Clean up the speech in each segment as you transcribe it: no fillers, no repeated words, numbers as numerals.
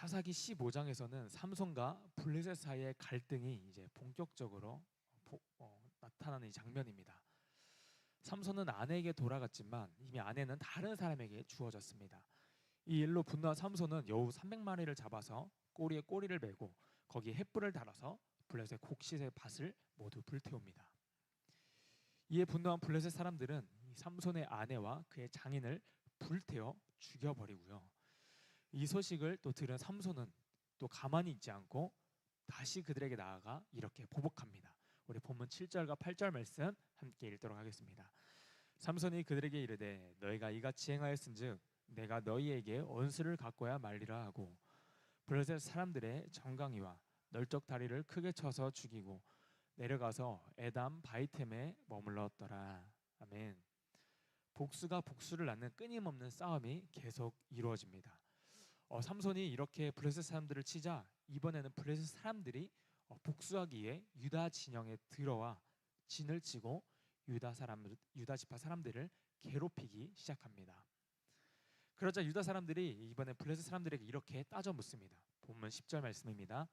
사사기 15장에서는 삼손과 블레셋 사이의 갈등이 이제 본격적으로 나타나는 이 장면입니다. 삼손은 아내에게 돌아갔지만 이미 아내는 다른 사람에게 주어졌습니다. 이 일로 분노한 삼손은 여우 300마리를 잡아서 꼬리에 꼬리를 메고 거기에 횃불을 달아서 블레셋 곡식의 밭을 모두 불태웁니다. 이에 분노한 블레셋 사람들은 이 삼손의 아내와 그의 장인을 불태워 죽여버리고요. 이 소식을 또 들은 삼손은 또 가만히 있지 않고 다시 그들에게 나아가 이렇게 보복합니다. 우리 본문 7절과 8절 말씀 함께 읽도록 하겠습니다. 삼손이 그들에게 이르되 너희가 이같이 행하였은즉 내가 너희에게 원수를 갖고야 말리라 하고 블레셋 사람들의 정강이와 널적 다리를 크게 쳐서 죽이고 내려가서 에담 바이템에 머물렀더라. 아멘. 복수가 복수를 낳는 끊임없는 싸움이 계속 이루어집니다. 삼손이 이렇게 블레셋 사람들을 치자 이번에는 블레셋 사람들이 복수하기 위해 유다 진영에 들어와 진을 치고 유다 지파 사람들을 괴롭히기 시작합니다. 그러자 유다 사람들이 이번에 블레셋 사람들에게 이렇게 따져 묻습니다. 본문 10절 말씀입니다.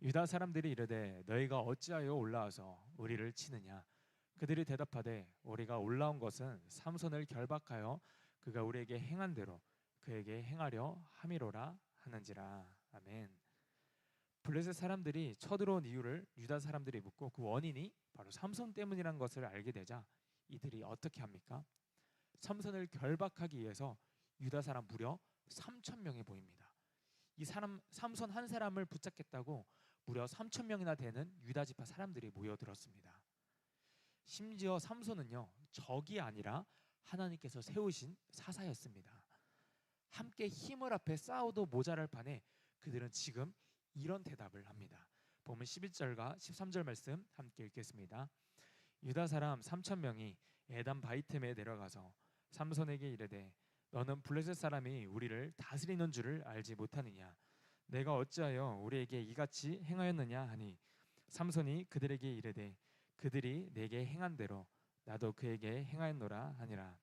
유다 사람들이 이르되 너희가 어찌하여 올라와서 우리를 치느냐. 그들이 대답하되 우리가 올라온 것은 삼손을 결박하여 그가 우리에게 행한 대로 그에게 행하려 함이로라 하는지라. 아멘. 블레셋 사람들이 쳐들어온 이유를 유다 사람들이 묻고 그 원인이 바로 삼손 때문이라는 것을 알게 되자 이들이 어떻게 합니까? 삼손을 결박하기 위해서 유다 사람 무려 3,000명이 모입니다. 이 삼손 한 사람을 붙잡겠다고 무려 3,000명이나 되는 유다 지파 사람들이 모여들었습니다. 심지어 삼손은요, 적이 아니라 하나님께서 세우신 사사였습니다. 함께 힘을 합해 싸워도 모자랄 판에 그들은 지금 이런 대답을 합니다. 보면 11절과 13절 말씀 함께 읽겠습니다. 유다 사람 3,000명이 에담 바이템에 내려가서 삼손에게 이르되 너는 블레셋 사람이 우리를 다스리는 줄을 알지 못하느냐. 내가 어찌하여 우리에게 이같이 행하였느냐 하니 삼손이 그들에게 이르되 그들이 내게 행한 대로 나도 그에게 행하였노라 하니라.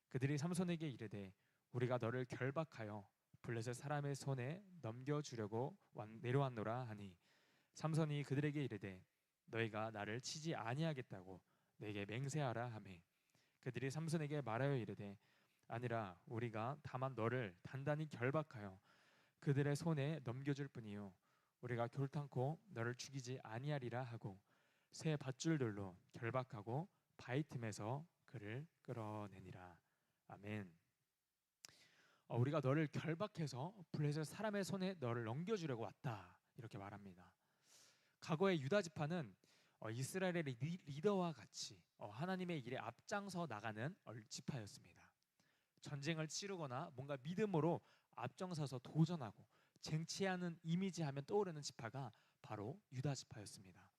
그들이 삼손에게 이르되 우리가 너를 결박하여 블레셋 사람의 손에 넘겨주려고 내려왔노라 하니 삼손이 그들에게 이르되 너희가 나를 치지 아니하겠다고 내게 맹세하라 하매 그들이 삼손에게 말하여 이르되 아니라 우리가 다만 너를 단단히 결박하여 그들의 손에 넘겨줄 뿐이요 우리가 결탄코 너를 죽이지 아니하리라 하고 새 밧줄들로 결박하고 바위 틈에서 그를 끌어내니라. 아멘. 우리가 너를 결박해서 블레셋 사람의 손에 너를 넘겨주려고 왔다 이렇게 말합니다. 과거의 유다 지파는 이스라엘의 리더와 같이 하나님의 일에 앞장서 나가는 지파였습니다. 전쟁을 치르거나 뭔가 믿음으로 앞장서서 도전하고 쟁취하는 이미지하면 떠오르는 지파가 바로 유다 지파였습니다.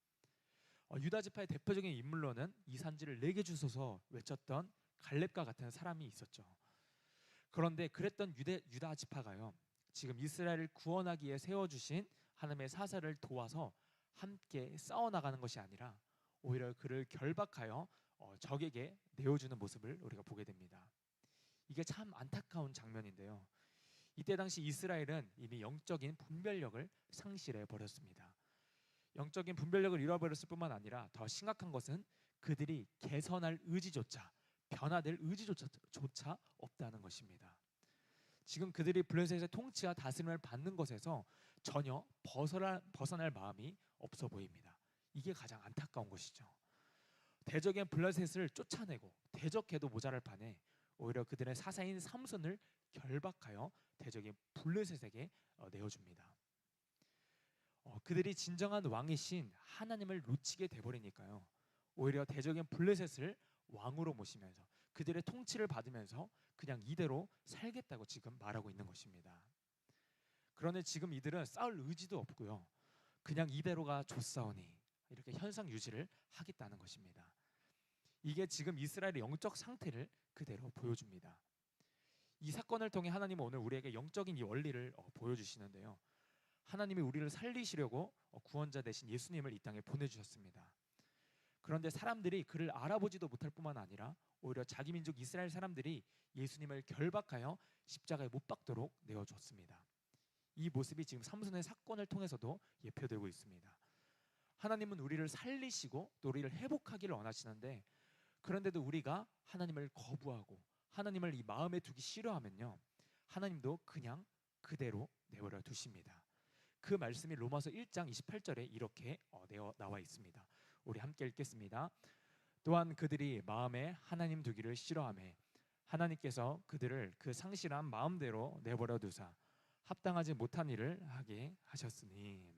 유다 지파의 대표적인 인물로는 이 산지를 내게 주소서 외쳤던 갈렙과 같은 사람이 있었죠. 그런데 그랬던 유다 지파가요, 지금 이스라엘을 구원하기 위해 세워주신 하나님의 사사를 도와서 함께 싸워나가는 것이 아니라 오히려 그를 결박하여 적에게 내어주는 모습을 우리가 보게 됩니다. 이게 참 안타까운 장면인데요. 이때 당시 이스라엘은 이미 영적인 분별력을 상실해 버렸습니다. 영적인 분별력을 잃어버렸을 뿐만 아니라 더 심각한 것은 그들이 개선할 의지조차 변화될 의지조차 없다는 것입니다. 지금 그들이 블레셋의 통치와 다스림을 받는 것에서 전혀 벗어날 마음이 없어 보입니다. 이게 가장 안타까운 것이죠. 대적인 블레셋을 쫓아내고 대적해도 모자랄 판에 오히려 그들의 사사인 삼손을 결박하여 대적인 블레셋에게 내어줍니다. 그들이 진정한 왕이신 하나님을 놓치게 돼버리니까요, 오히려 대적인 블레셋을 왕으로 모시면서 그들의 통치를 받으면서 그냥 이대로 살겠다고 지금 말하고 있는 것입니다. 그런데 지금 이들은 싸울 의지도 없고요, 그냥 이대로가 좋사오니 이렇게 현상 유지를 하겠다는 것입니다. 이게 지금 이스라엘의 영적 상태를 그대로 보여줍니다. 이 사건을 통해 하나님은 오늘 우리에게 영적인 이 원리를 보여주시는데요, 하나님이 우리를 살리시려고 구원자 되신 예수님을 이 땅에 보내주셨습니다. 그런데 사람들이 그를 알아보지도 못할 뿐만 아니라 오히려 자기 민족 이스라엘 사람들이 예수님을 결박하여 십자가에 못 박도록 내어줬습니다. 이 모습이 지금 삼손의 사건을 통해서도 예표되고 있습니다. 하나님은 우리를 살리시고 또 우리를 회복하기를 원하시는데, 그런데도 우리가 하나님을 거부하고 하나님을 이 마음에 두기 싫어하면요, 하나님도 그냥 그대로 내버려 두십니다. 그 말씀이 로마서 1장 28절에 이렇게 나와 있습니다. 우리 함께 읽겠습니다. 또한 그들이 마음에 하나님 두기를 싫어하며 하나님께서 그들을 그 상실한 마음대로 내버려 두사 합당하지 못한 일을 하게 하셨으니.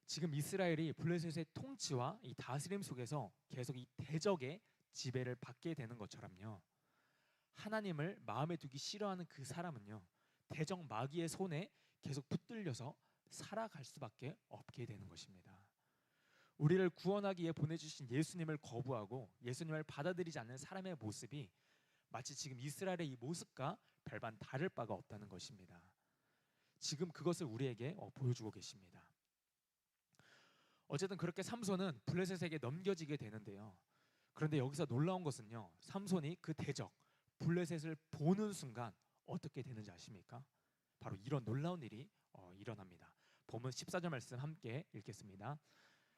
지금 이스라엘이 블레셋의 통치와 이 다스림 속에서 계속 이 대적의 지배를 받게 되는 것처럼요, 하나님을 마음에 두기 싫어하는 그 사람은요, 대적 마귀의 손에 계속 붙들려서 살아갈 수밖에 없게 되는 것입니다. 우리를 구원하기 위해 보내주신 예수님을 거부하고 예수님을 받아들이지 않는 사람의 모습이 마치 지금 이스라엘의 이 모습과 별반 다를 바가 없다는 것입니다. 지금 그것을 우리에게 보여주고 계십니다. 어쨌든 그렇게 삼손은 블레셋에게 넘겨지게 되는데요, 그런데 여기서 놀라운 것은요, 삼손이 그 대적 블레셋을 보는 순간 어떻게 되는지 아십니까? 바로 이런 놀라운 일이 일어납니다. 본문 14절 말씀 함께 읽겠습니다.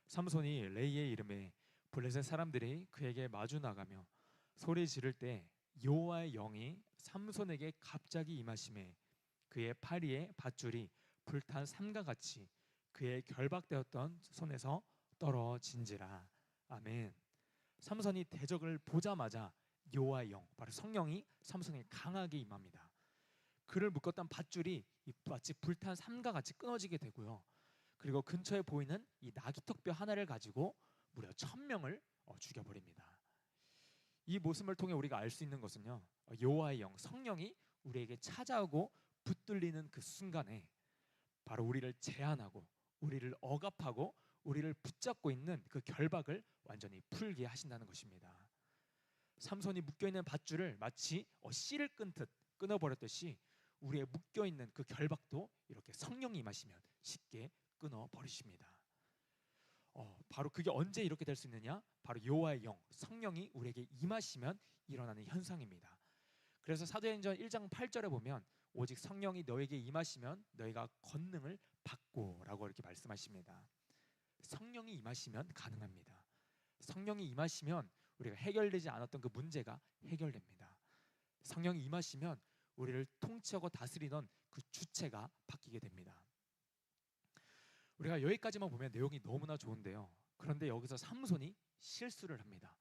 삼손이 레이의 이름에 블레셋 사람들이 그에게 마주 나가며 소리 지를 때 여호와의 영이 삼손에게 갑자기 임하심에 그의 팔 위에 밧줄이 불탄 삼과 같이 그의 결박되었던 손에서 떨어진지라. 아멘. 삼손이 대적을 보자마자 여호와의 영, 바로 성령이 삼손에게 강하게 임합니다. 그를 묶었던 밧줄이 마치 불탄 삼과 같이 끊어지게 되고요, 그리고 근처에 보이는 이 나귀턱뼈 하나를 가지고 무려 1000명을 죽여버립니다. 이 모습을 통해 우리가 알 수 있는 것은요, 여호와의 영, 성령이 우리에게 찾아오고 붙들리는 그 순간에 바로 우리를 제한하고 우리를 억압하고 우리를 붙잡고 있는 그 결박을 완전히 풀게 하신다는 것입니다. 삼손이 묶여있는 밧줄을 마치 씨를 끊듯 끊어버렸듯이 우리의 묶여있는 그 결박도 이렇게 성령이 임하시면 쉽게 끊어버리십니다. 바로 그게 언제 이렇게 될 수 있느냐? 바로 여호와의 영, 성령이 우리에게 임하시면 일어나는 현상입니다. 그래서 사도행전 1장 8절에 보면 오직 성령이 너에게 임하시면 너희가 권능을 받고 라고 이렇게 말씀하십니다. 성령이 임하시면 가능합니다. 성령이 임하시면 우리가 해결되지 않았던 그 문제가 해결됩니다. 성령이 임하시면 우리를 통치하고 다스리던 그 주체가 바뀌게 됩니다. 우리가 여기까지만 보면 내용이 너무나 좋은데요, 그런데 여기서 삼손이 실수를 합니다.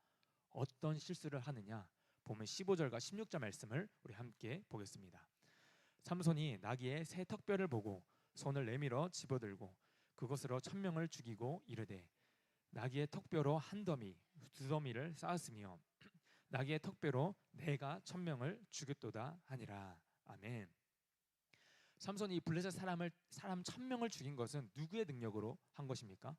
어떤 실수를 하느냐? 보면 15절과 16절 말씀을 우리 함께 보겠습니다. 삼손이 나귀의 새 턱뼈를 보고 손을 내밀어 집어들고 그것으로 1000명을 죽이고 이르되 나귀의 턱뼈로 한 더미 두 더미를 쌓았으며 나귀의 턱뼈로 내가 1000명을 죽였도다 하니라. 아멘. 삼손이 블레셋 사람 1000명을 죽인 것은 누구의 능력으로 한 것입니까?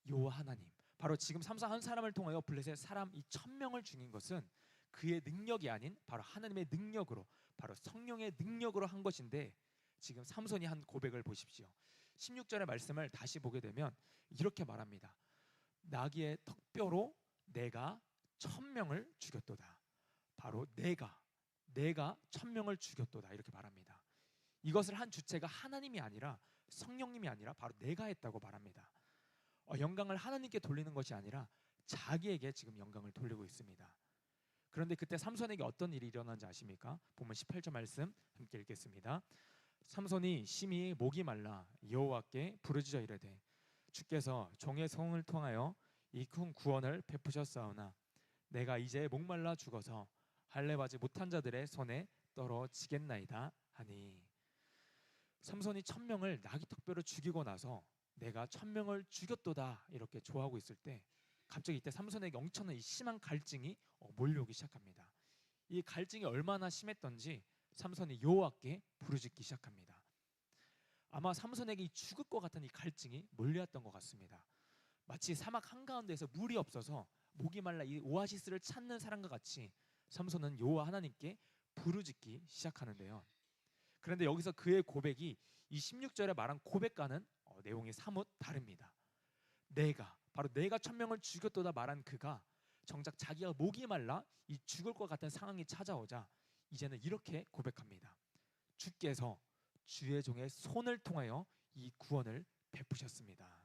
여호와 하나님. 바로 지금 삼손 한 사람을 통하여 블레셋 사람 이 1000명을 죽인 것은 그의 능력이 아닌 바로 하나님의 능력으로, 바로 성령의 능력으로 한 것인데, 지금 삼손이 한 고백을 보십시오. 16절의 말씀을 다시 보게 되면 이렇게 말합니다. 나귀의 턱뼈로 내가 1000명을 죽였도다. 바로 내가 1000명을 죽였도다 이렇게 말합니다. 이것을 한 주체가 하나님이 아니라 성령님이 아니라 바로 내가 했다고 말합니다. 영광을 하나님께 돌리는 것이 아니라 자기에게 지금 영광을 돌리고 있습니다. 그런데 그때 삼손에게 어떤 일이 일어난지 아십니까? 보면 18절 말씀 함께 읽겠습니다. 삼손이 심히 목이 말라 여호와께 부르짖어 이르되 주께서 종의 성을 통하여 이 큰 구원을 베푸셨사오나 내가 이제 목말라 죽어서 할례받지 못한 자들의 손에 떨어지겠나이다 하니. 삼손이 1000명을 나귀 턱뼈로 죽이고 나서 내가 1000명을 죽였도다 이렇게 조하고 있을 때 갑자기 이때 삼손에게 엄청난 이 심한 갈증이 몰려오기 시작합니다. 이 갈증이 얼마나 심했던지 삼손이 여호와께 부르짖기 시작합니다. 아마 삼손에게 죽을 것 같은 이 갈증이 몰려왔던 것 같습니다. 마치 사막 한가운데에서 물이 없어서 목이 말라 이 오아시스를 찾는 사람과 같이 삼손은 여호와 하나님께 부르짖기 시작하는데요. 그런데 여기서 그의 고백이 이 16절에 말한 고백과는 내용이 사뭇 다릅니다. 바로 내가 1000명을 죽였도다 말한 그가 정작 자기가 목이 말라 이 죽을 것 같은 상황이 찾아오자 이제는 이렇게 고백합니다. 주께서 주의 종의 손을 통하여 이 구원을 베푸셨습니다.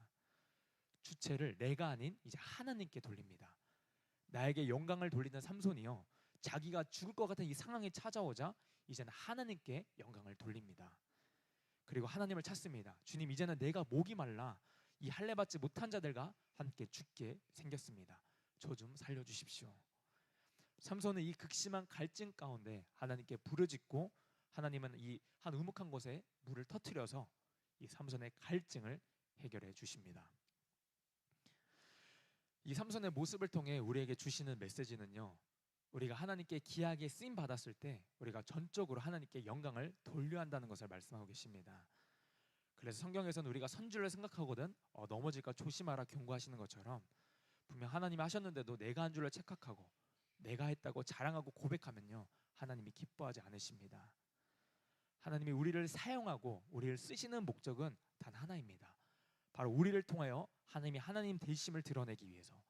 주체를 내가 아닌 이제 하나님께 돌립니다. 나에게 영광을 돌리는 삼손이요, 자기가 죽을 것 같은 이 상황이 찾아오자 이제는 하나님께 영광을 돌립니다. 그리고 하나님을 찾습니다. 주님, 이제는 내가 목이 말라 이 할례 받지 못한 자들과 함께 죽게 생겼습니다. 저 좀 살려주십시오. 삼손은 이 극심한 갈증 가운데 하나님께 부르짖고, 하나님은 이 한 우묵한 곳에 물을 터뜨려서 이 삼손의 갈증을 해결해 주십니다. 이 삼손의 모습을 통해 우리에게 주시는 메시지는요, 우리가 하나님께 귀하게 쓰임 받았을 때 우리가 전적으로 하나님께 영광을 돌려야 한다는 것을 말씀하고 계십니다. 그래서 성경에서는 우리가 선지를 생각하거든 넘어질까 조심하라 경고하시는 것처럼, 분명 하나님이 하셨는데도 내가 한 줄을 착각하고 내가 했다고 자랑하고 고백하면요, 하나님이 기뻐하지 않으십니다. 하나님이 우리를 사용하고 우리를 쓰시는 목적은 단 하나입니다. 바로 우리를 통하여 하나님이 하나님 되심을 드러내기 위해서,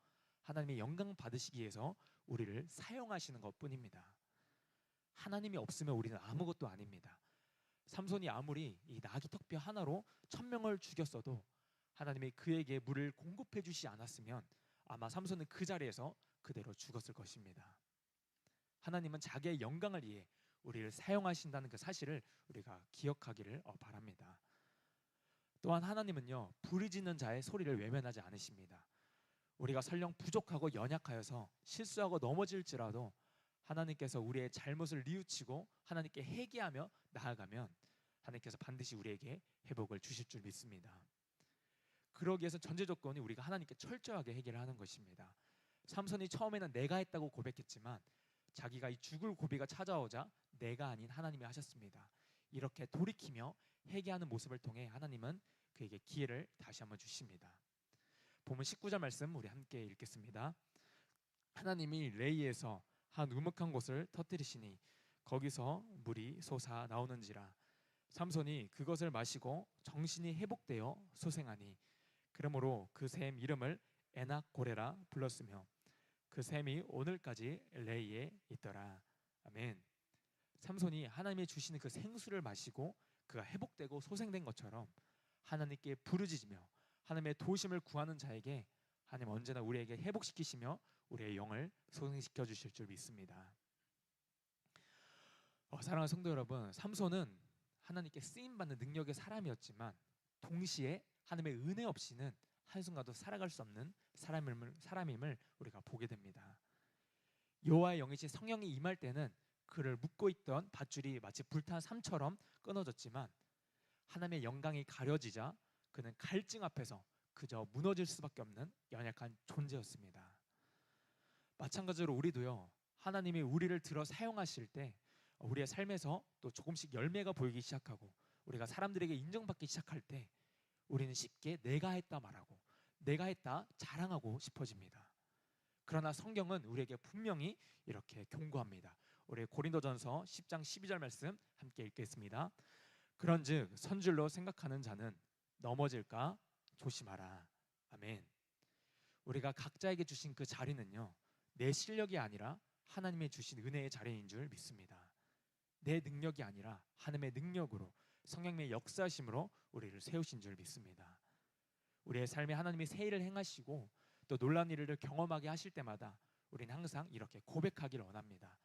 하나님의 영광 받으시기 위해서 우리를 사용하시는 것뿐입니다. 하나님이 없으면 우리는 아무것도 아닙니다. 삼손이 아무리 이 나귀 턱뼈 하나로 1000명을 죽였어도 하나님이 그에게 물을 공급해 주시지 않았으면 아마 삼손은 그 자리에서 그대로 죽었을 것입니다. 하나님은 자기의 영광을 위해 우리를 사용하신다는 그 사실을 우리가 기억하기를 바랍니다. 또한 하나님은요, 부르짖는 자의 소리를 외면하지 않으십니다. 우리가 설령 부족하고 연약하여서 실수하고 넘어질지라도 하나님께서 우리의 잘못을 뉘우치고 하나님께 회개하며 나아가면 하나님께서 반드시 우리에게 회복을 주실 줄 믿습니다. 그러기 위해서 전제 조건이 우리가 하나님께 철저하게 회개를 하는 것입니다. 삼손이 처음에는 내가 했다고 고백했지만 자기가 이 죽을 고비가 찾아오자 내가 아닌 하나님이 하셨습니다. 이렇게 돌이키며 회개하는 모습을 통해 하나님은 그에게 기회를 다시 한번 주십니다. 본문 19절 말씀 우리 함께 읽겠습니다. 하나님이 레이에서 한 우묵한 곳을 터뜨리시니 거기서 물이 솟아 나오는지라. 삼손이 그것을 마시고 정신이 회복되어 소생하니 그러므로 그 샘 이름을 에낙고레라 불렀으며 그 샘이 오늘까지 레이에 있더라. 아멘. 삼손이 하나님이 주시는 그 생수를 마시고 그가 회복되고 소생된 것처럼 하나님께 부르짖으며 하나님의 도우심을 구하는 자에게 하나님 언제나 우리에게 회복시키시며 우리의 영을 소생시켜 주실 줄 믿습니다. 사랑하는 성도 여러분, 삼손은 하나님께 쓰임받는 능력의 사람이었지만 동시에 하나님의 은혜 없이는 한순간도 살아갈 수 없는 사람임을 우리가 보게 됩니다. 여호와의 영이신 성령이 임할 때는 그를 묶고 있던 밧줄이 마치 불탄 삼처럼 끊어졌지만 하나님의 영광이 가려지자 그는 갈증 앞에서 그저 무너질 수밖에 없는 연약한 존재였습니다. 마찬가지로 우리도요, 하나님이 우리를 들어 사용하실 때 우리의 삶에서 또 조금씩 열매가 보이기 시작하고 우리가 사람들에게 인정받기 시작할 때 우리는 쉽게 내가 했다 말하고 내가 했다 자랑하고 싶어집니다. 그러나 성경은 우리에게 분명히 이렇게 경고합니다. 우리 고린도전서 10장 12절 말씀 함께 읽겠습니다. 그런즉 선줄로 생각하는 자는 넘어질까 조심하라. 아멘. 우리가 각자에게 주신 그 자리는요, 내 실력이 아니라 하나님의 주신 은혜의 자리인 줄 믿습니다. 내 능력이 아니라 하나님의 능력으로 성령의 역사심으로 우리를 세우신 줄 믿습니다. 우리의 삶에 하나님이 새 일을 행하시고 또 놀라운 일을 경험하게 하실 때마다 우리는 항상 이렇게 고백하기를 원합니다.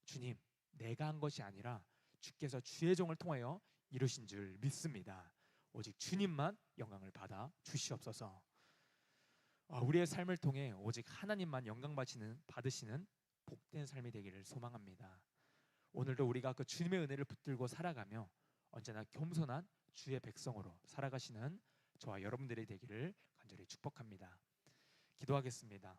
주님, 내가 한 것이 아니라 주께서 주의 종을 통하여 이루신 줄 믿습니다. 오직 주님만 영광을 받아 주시옵소서. 우리의 삶을 통해 오직 하나님만 영광 받으시는 복된 삶이 되기를 소망합니다. 오늘도 우리가 그 주님의 은혜를 붙들고 살아가며 언제나 겸손한 주의 백성으로 살아가시는 저와 여러분들이 되기를 간절히 축복합니다. 기도하겠습니다.